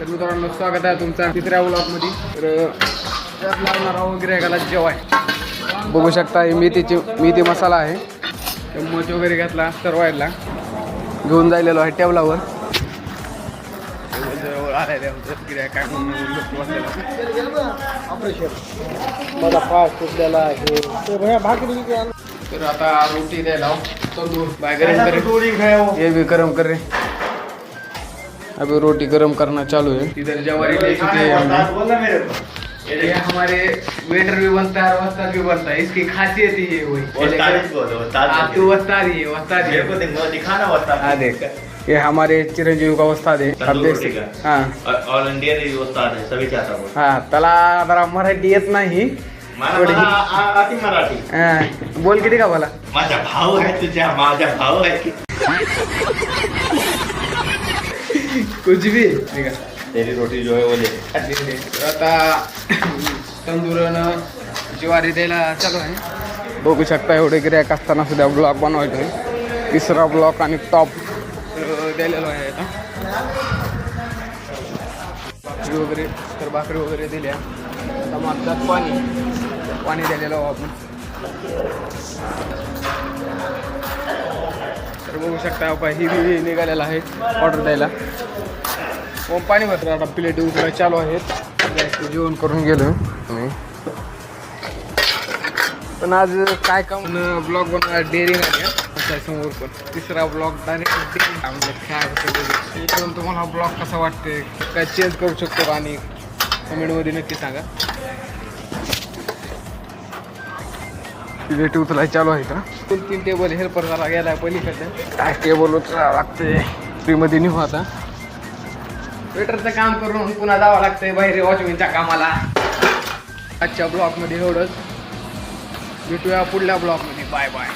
तर मित्रांनो स्वागत आहे तुमचा तिसऱ्या व्लॉगमध्ये. तर त्यात लागणार आहोत गिऱ्हाईकाला जेवाय. बघू शकता ही मेथी मसाला आहे. चम्मच वगैरे घातला सर्वायला घेऊन जायलेलो आहे टेबलावर. काय तर आता रोटी द्यायला तंदूर बाय गरम करे, ये भी गरम कर रहे. अभी रोटी गरम करना चालू है. इधर जवारी ले चुके हैं. ये हमारे वेटर भी बनता है और वस्ताद भी बनता है. इसकी खासियत ही है वही. तू वस्ताद ही है. दिखाना वस्ताद. हाँ देख, ये हमारे चिरंजीव का वस्ताद है. हाँ ऑल इंडिया वस्ताद है सभी चाहता हूँ. हाँ त्याला जरा मराठी येत नाही. अति मराठी. बोल किती का बोला. माझा भाऊ आहे तुझ्या. माझा भाऊ आहे. कुछ भी ठीक है. तेरी रोटी जो है वो ले. आता तंदूरनं ज्वारी द्यायला चालू आहे. बघू शकता एवढे गिऱ्हाईक असताना सुद्धा ब्लॉग बनवायचा आहे. तिसरा ब्लॉग आणि टॉप द्यायलेलो आहे. आता भाकरी वगैरे तर भाकरी वगैरे दिल्या. आता मागतात पाणी द्यायलेलो आपण. तर बघू शकता ही निघालेला आहे ऑर्डर द्यायला. मग पाणी मात्र आता प्लेट उतरायला चालू आहेत. जेवण करून गेलो मी. पण आज काय काम ब्लॉग बनवायला डेअरिंग आहे समोर. पण तिसरा ब्लॉग डायरेक्ट काय तुम्हाला ब्लॉग कसा वाटते काय चेंज करू शकतो का आणि कमेंटमध्ये नक्की सांगा. प्लेट उचलायला चालू आहे का. 2-3 टेबल हेल्पर झाला गेला पलीकडे. काय टेबल उचला लागते फ्रीमध्ये निघू. आता वेटरचं काम करून पुन्हा जावं लागतंय बाहेर वॉचमॅनच्या कामाला. आजच्या ब्लॉगमध्ये एवढंच. भेटूया पुढल्या ब्लॉगमध्ये. Bye bye.